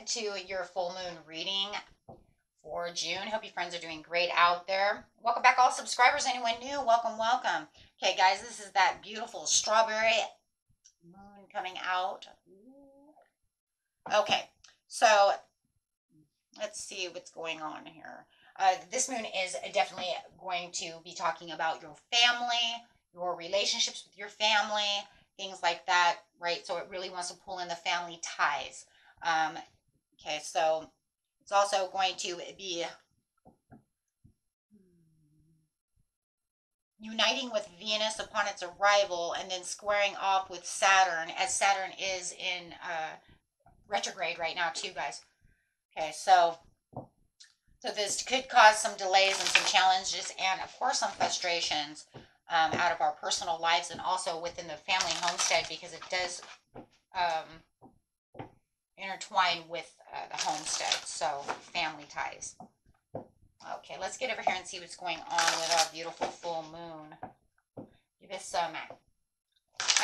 to your full moon reading for June. Hope you friends are doing great out there. Welcome back, all subscribers. Anyone new, welcome, welcome. Okay, guys, this is that beautiful strawberry moon coming out. Okay, so let's see what's going on here. This moon is definitely going to be talking about your family, your relationships with your family, things like that, right? So it really wants to pull in the family ties. Okay, so it's also going to be uniting with Venus upon its arrival and then squaring off with Saturn, as Saturn is in retrograde right now too, guys. Okay, so this could cause some delays and some challenges and, of course, some frustrations out of our personal lives and also within the family homestead, because it does intertwine with the homestead, so family ties. Okay, let's get over here and see what's going on with our beautiful full moon. Give us some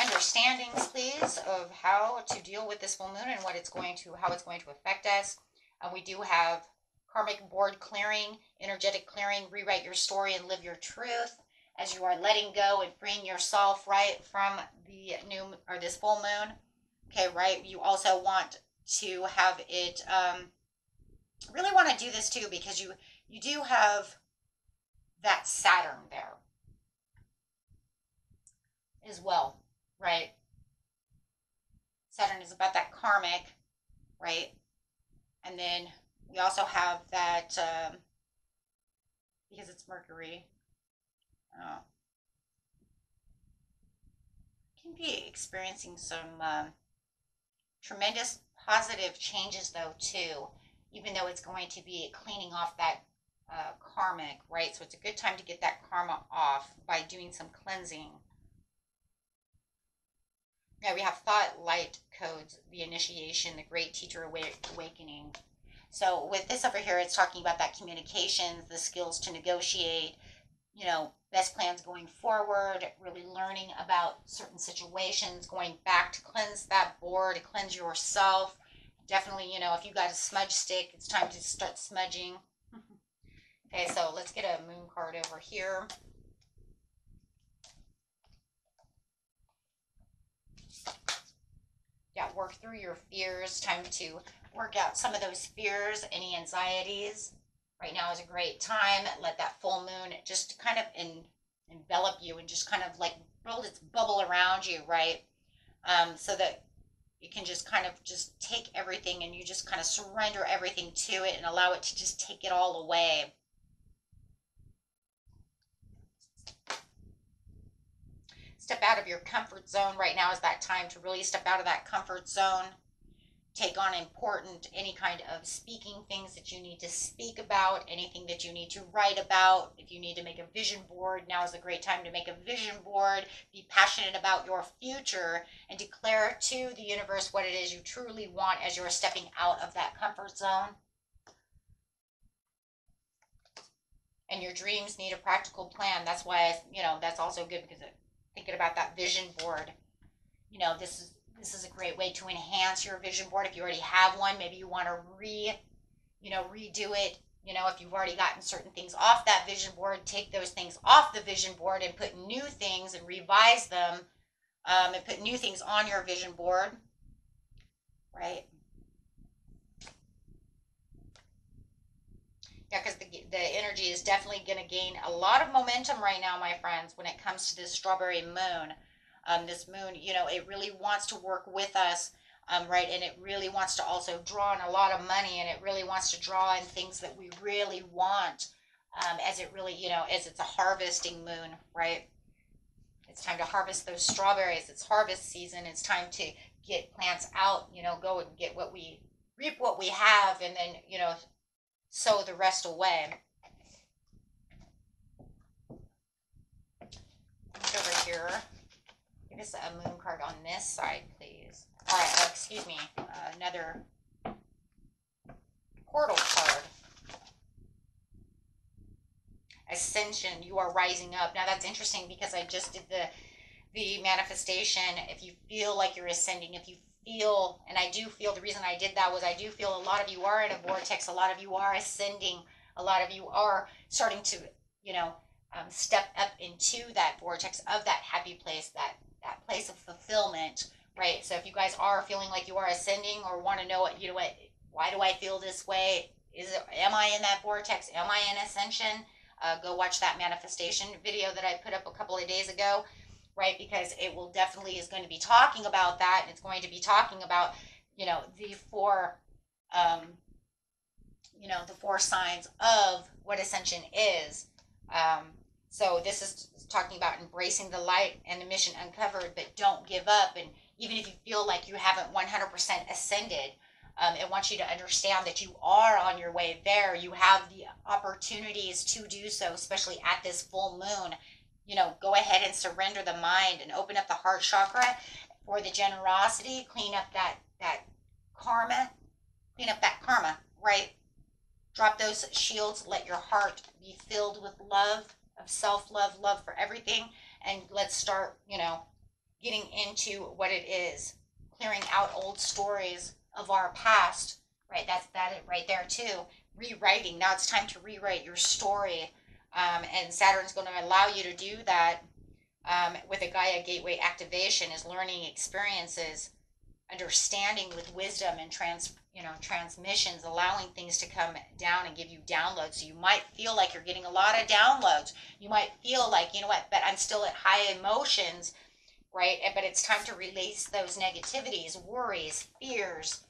understandings, please, of how to deal with this full moon and how it's going to affect us. We do have karmic board clearing, energetic clearing, rewrite your story and live your truth as you are letting go and freeing yourself, right, from the new or this full moon. Okay, right. You also want to have it, really want to do this too, because you do have that Saturn there as well, right? Saturn is about that karmic, right? And then we also have that, because it's Mercury, can be experiencing some tremendous positive changes though too, even though it's going to be cleaning off that karmic, right? So it's a good time to get that karma off by doing some cleansing. Now we have thought, light codes, the initiation, the great teacher awakening. So with this over here, it's talking about that communications, the skills to negotiate, best plans going forward, really learning about certain situations, going back to cleanse that board, to cleanse yourself. Definitely, if you got a smudge stick, it's time to start smudging. Okay, so let's get a moon card over here. Yeah, work through your fears. Time to work out some of those fears, any anxieties. Right now is a great time. Let that full moon just kind of envelop you and just kind of like build its bubble around you, right? So that you can just kind of just take everything and you just kind of surrender everything to it and allow it to just take it all away. Step out of your comfort zone. Right now is that time to really step out of that comfort zone. Take on any kind of speaking things that you need to speak about, anything that you need to write about. If you need to make a vision board, now is a great time to make a vision board. Be passionate about your future and declare to the universe what it is you truly want as you're stepping out of that comfort zone. And your dreams need a practical plan. That's why, that's also good, because thinking about that vision board, this is a great way to enhance your vision board. If you already have one, maybe you want to redo it. If you've already gotten certain things off that vision board, take those things off the vision board and put new things and revise them, and put new things on your vision board, right? Yeah, because the energy is definitely going to gain a lot of momentum right now, my friends, when it comes to this strawberry moon. This moon, it really wants to work with us, right? And it really wants to also draw in a lot of money, and it really wants to draw in things that we really want, as it really, as it's a harvesting moon, right? It's time to harvest those strawberries. It's harvest season. It's time to get plants out, go and get reap what we have, and then, sow the rest away. Over here. Give us a moon card on this side, please. All right, excuse me, another portal card. Ascension, you are rising up. Now that's interesting because I just did the manifestation. If you feel like you're ascending, if you feel, and I do feel the reason I did that was I do feel a lot of you are in a vortex, a lot of you are ascending, a lot of you are starting to, step up into that vortex of that happy place, that place of fulfillment, right? So if you guys are feeling like you are ascending or want to know what, why do I feel this way? Am I in that vortex? Am I in ascension? Go watch that manifestation video that I put up a couple of days ago, right? Because it will definitely is going to be talking about that. And it's going to be talking about, the four, um, the four signs of what ascension is. So this is talking about embracing the light and the mission uncovered, but don't give up. And even if you feel like you haven't 100% ascended, it wants you to understand that you are on your way there. You have the opportunities to do so, especially at this full moon. Go ahead and surrender the mind and open up the heart chakra for the generosity. Clean up that karma. Clean up that karma, right? Drop those shields. Let your heart be filled with love, of self-love, love for everything. And let's start, getting into what it is. Clearing out old stories of our past, right? That's right there too. Rewriting. Now it's time to rewrite your story. And Saturn's going to allow you to do that with a Gaia Gateway activation is learning experiences, understanding with wisdom and transmissions, allowing things to come down and give you downloads. So you might feel like you're getting a lot of downloads. You might feel like, but I'm still at high emotions, right? But it's time to release those negativities, worries, fears,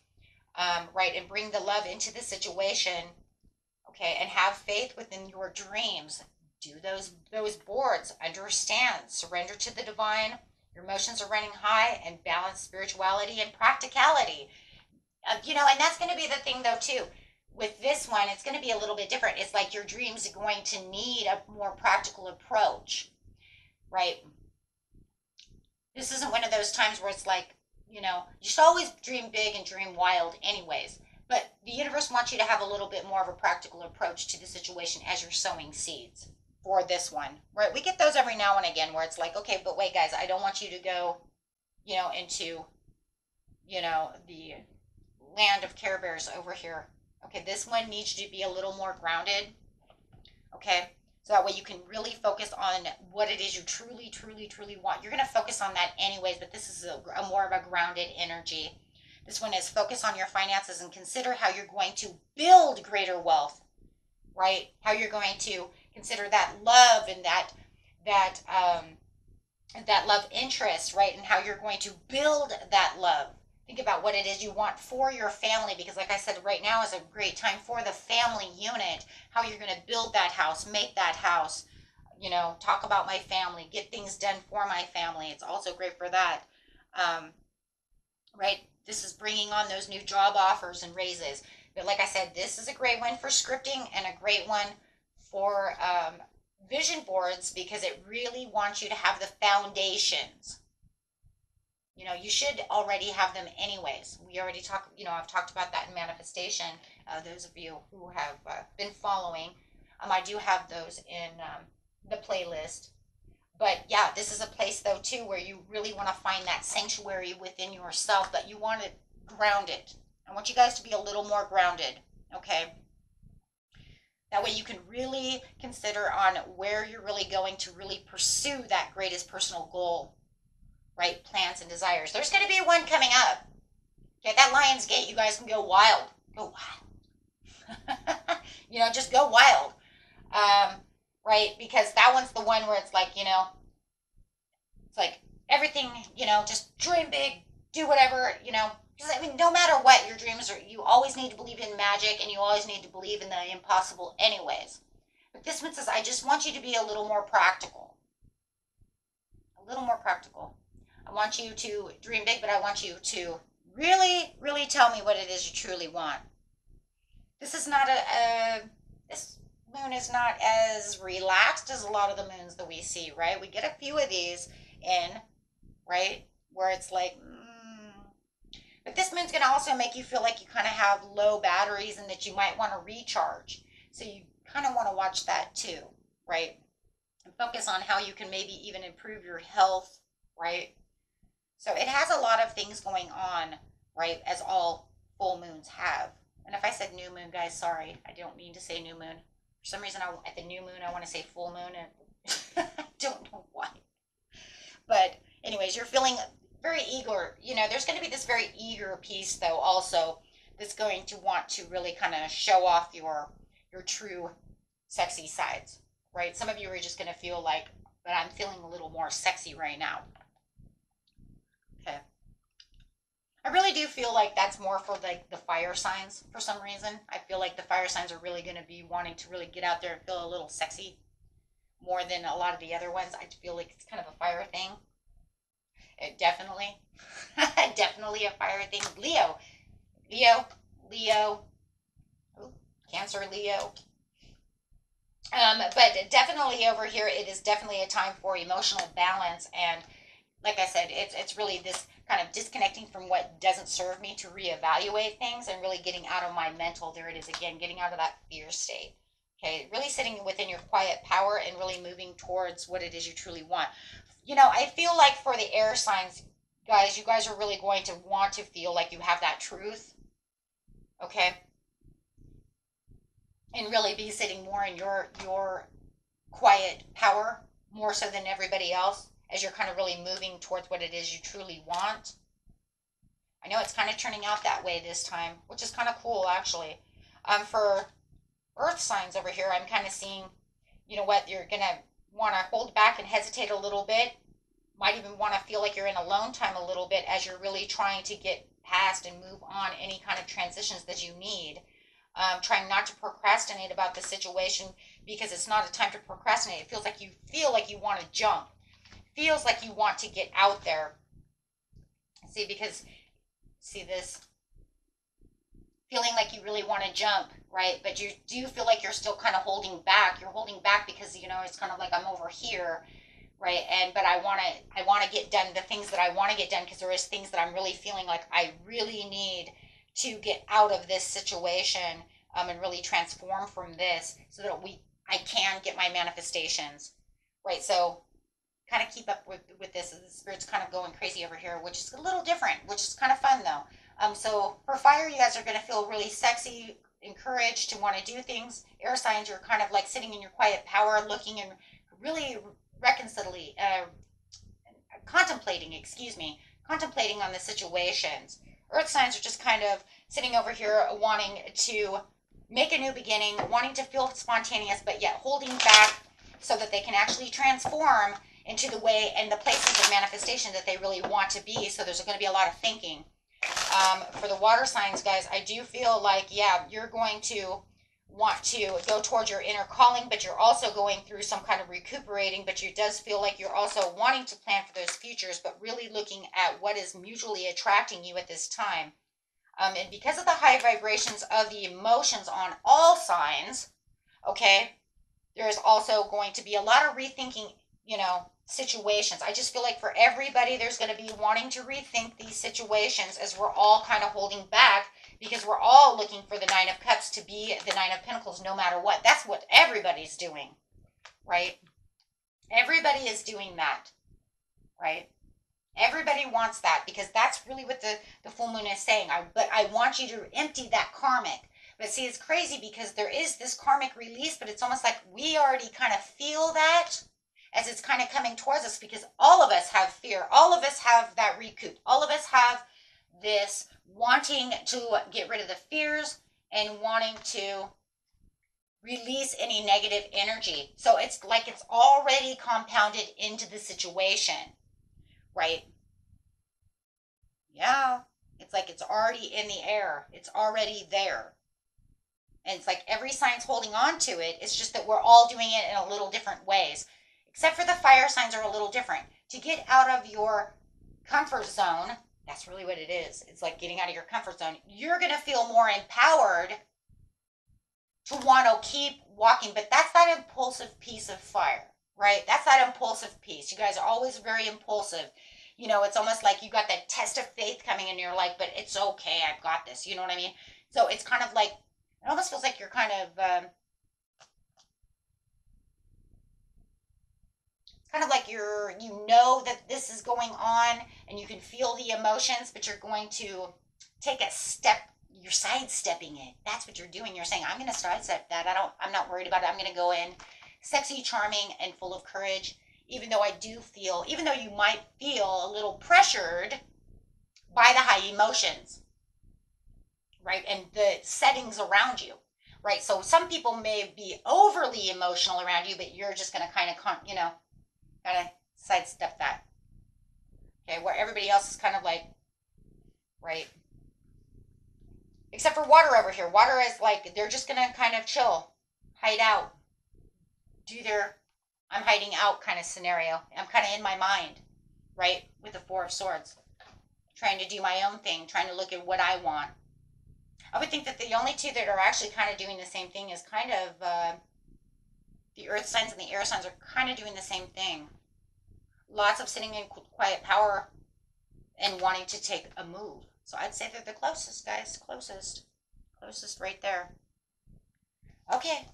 right? And bring the love into the situation, okay? And have faith within your dreams. Do those boards. Understand. Surrender to the divine. Your emotions are running high, and balance spirituality and practicality. And that's going to be the thing, though, too. With this one, it's going to be a little bit different. It's like your dreams are going to need a more practical approach, right? This isn't one of those times where it's like, you should always dream big and dream wild anyways. But the universe wants you to have a little bit more of a practical approach to the situation as you're sowing seeds for this one, right? We get those every now and again where it's like, okay, but wait, guys, I don't want you to go, into, the land of Care Bears over here. Okay, this one needs to be a little more grounded, okay? So that way you can really focus on what it is you truly, truly, truly want. You're going to focus on that anyways, but this is a more of a grounded energy. This one is focus on your finances and consider how you're going to build greater wealth, right? How you're going to consider that love and that love interest, right? And how you're going to build that love. Think about what it is you want for your family, because like I said, right now is a great time for the family unit, how you're going to build that house, make that house, talk about my family, get things done for my family. It's also great for that, right? This is bringing on those new job offers and raises. But like I said, this is a great one for scripting and a great one for vision boards, because it really wants you to have the foundations. You should already have them anyways. We already talked, I've talked about that in manifestation. Those of you who have been following, I do have those in the playlist. But yeah, this is a place though too where you really want to find that sanctuary within yourself, but you want it grounded. I want you guys to be a little more grounded, okay? That way you can really consider on where you're really going to really pursue that greatest personal goal, right? Plans and desires. There's going to be one coming up. Okay, that Lion's Gate, you guys can go wild. Go wild. Just go wild. Right? Because that one's the one where it's like, it's like everything, just dream big, do whatever, because no matter what your dreams are, you always need to believe in magic and you always need to believe in the impossible anyways. But this one says, I just want you to be a little more practical. A little more practical. I want you to dream big, but I want you to really, really tell me what it is you truly want. This is not this moon is not as relaxed as a lot of the moons that we see, right? We get a few of these in, right? Where it's like, But this moon's going to also make you feel like you kind of have low batteries and that you might want to recharge. So you kind of want to watch that too, right? And focus on how you can maybe even improve your health, right? So it has a lot of things going on, right? As all full moons have. And if I said new moon, guys, sorry, I don't mean to say new moon. For some reason, at the new moon, I want to say full moon, and I don't know why. But anyways, you're feeling very eager. There's going to be this very eager piece, though, also that's going to want to really kind of show off your true sexy sides, right? Some of you are just going to feel like, but I'm feeling a little more sexy right now. Okay. I really do feel like that's more for like the fire signs for some reason. I feel like the fire signs are really going to be wanting to really get out there and feel a little sexy more than a lot of the other ones. I feel like it's kind of a fire thing. It definitely, definitely a fire thing. Leo, Leo, Leo, ooh, Cancer, Leo. But definitely over here, it is definitely a time for emotional balance. And like I said, it's really this kind of disconnecting from what doesn't serve me to reevaluate things and really getting out of my mental. There it is again, getting out of that fear state. Okay, really sitting within your quiet power and really moving towards what it is you truly want. I feel like for the air signs, guys, you guys are really going to want to feel like you have that truth. Okay, and really be sitting more in your quiet power more so than everybody else as you're kind of really moving towards what it is you truly want. I know it's kind of turning out that way this time, which is kind of cool actually. For earth signs over here, I'm kind of seeing, what, you're going to want to hold back and hesitate a little bit. Might even want to feel like you're in alone time a little bit as you're really trying to get past and move on any kind of transitions that you need. Trying not to procrastinate about the situation because it's not a time to procrastinate. It feels like you want to jump. Feels like you want to get out there. See this feeling like you really want to jump, right? But you do feel like you're still kind of holding back. You're holding back because it's kind of like I'm over here, right? But I want to get done the things that I want to get done because there is things that I'm really feeling like I really need to get out of this situation and really transform from this so that I can get my manifestations, right? So kind of keep up with this. The spirit's kind of going crazy over here, which is a little different, which is kind of fun though. So for fire, you guys are going to feel really sexy, encouraged to want to do things. Air signs, you're kind of like sitting in your quiet power, looking and really contemplating on the situations. Earth signs are just kind of sitting over here wanting to make a new beginning, wanting to feel spontaneous, but yet holding back so that they can actually transform into the way and the places of manifestation that they really want to be. So there's going to be a lot of thinking. For the water signs, guys, I do feel like, yeah, you're going to want to go towards your inner calling, but you're also going through some kind of recuperating, but it does feel like you're also wanting to plan for those futures, but really looking at what is mutually attracting you at this time. And because of the high vibrations of the emotions on all signs, okay, there's also going to be a lot of rethinking, situations. I just feel like for everybody, there's going to be wanting to rethink these situations as we're all kind of holding back because we're all looking for the Nine of Cups to be the Nine of Pentacles no matter what. That's what everybody's doing, right? Everybody is doing that, right? Everybody wants that because that's really what the full moon is saying. But I want you to empty that karmic. But see, it's crazy because there is this karmic release, but it's almost like we already kind of feel that as it's kind of coming towards us because all of us have fear. All of us have that recoup. All of us have this wanting to get rid of the fears and wanting to release any negative energy. So it's like it's already compounded into the situation, right? Yeah, it's like it's already in the air. It's already there. And it's like every sign's holding on to it. It's just that we're all doing it in a little different ways. Except for the fire signs are a little different. To get out of your comfort zone, that's really what it is. It's like getting out of your comfort zone. You're going to feel more empowered to want to keep walking. But that's that impulsive piece of fire, right? That's that impulsive piece. You guys are always very impulsive. It's almost like you got that test of faith coming in. You're like, but it's okay. I've got this. You know what I mean? So it's kind of like, it almost feels like you're kind kind of like you know that this is going on and you can feel the emotions, but you're going to take a step. You're sidestepping it. That's what you're doing. You're saying, I'm going to sidestep that. I'm not worried about it. I'm going to go in sexy, charming, and full of courage. Even though even though you might feel a little pressured by the high emotions, right? And the settings around you, right? So some people may be overly emotional around you, but you're just going to kind of, kind of sidestep that. Okay, where everybody else is kind of like, right? Except for water over here. Water is like, they're just going to kind of chill, hide out, do their I'm hiding out kind of scenario. I'm kind of in my mind, right? With the Four of Swords, trying to do my own thing, trying to look at what I want. I would think that the only two that are actually kind of doing the same thing is kind of the earth signs and the air signs are kind of doing the same thing. Lots of sitting in quiet power and wanting to take a move. So I'd say they're the closest, guys. Closest. Closest right there. Okay.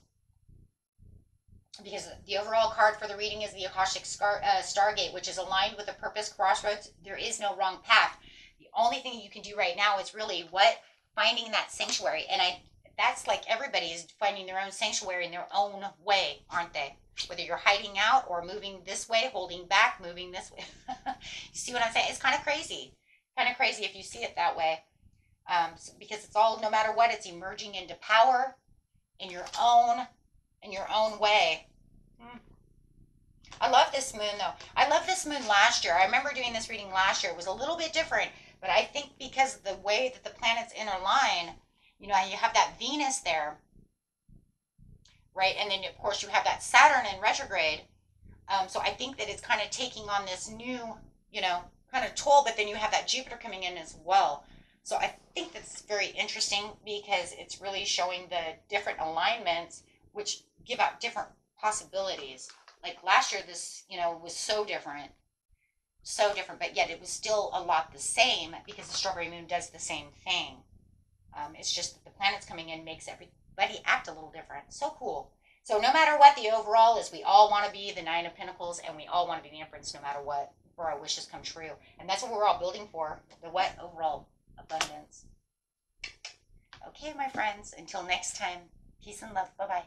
Because the overall card for the reading is the Akashic Stargate, which is aligned with a purpose, crossroads. There is no wrong path. The only thing you can do right now is really finding that sanctuary. And that's like everybody is finding their own sanctuary in their own way, aren't they? Whether you're hiding out or moving this way, holding back, moving this way. You see what I'm saying? It's kind of crazy. Kind of crazy if you see it that way. Because it's all, no matter what, it's emerging into power in your own way. I love this moon though. I love this moon last year. I remember doing this reading last year. It was a little bit different, but I think because of the way that the planets interline, you have that Venus there, right? And then of course you have that Saturn in retrograde. So I think that it's kind of taking on this new, kind of toll, but then you have that Jupiter coming in as well. So I think that's very interesting because it's really showing the different alignments, which give out different possibilities. Like last year, this, was so different, but yet it was still a lot the same because the strawberry moon does the same thing. It's just that the planets coming in makes everybody act a little different. So cool. So no matter what, the overall is we all want to be the Nine of Pentacles and we all want to be the Empress no matter what, for our wishes come true. And that's what we're all building for, the what? Overall abundance. Okay, my friends, until next time, peace and love. Bye-bye.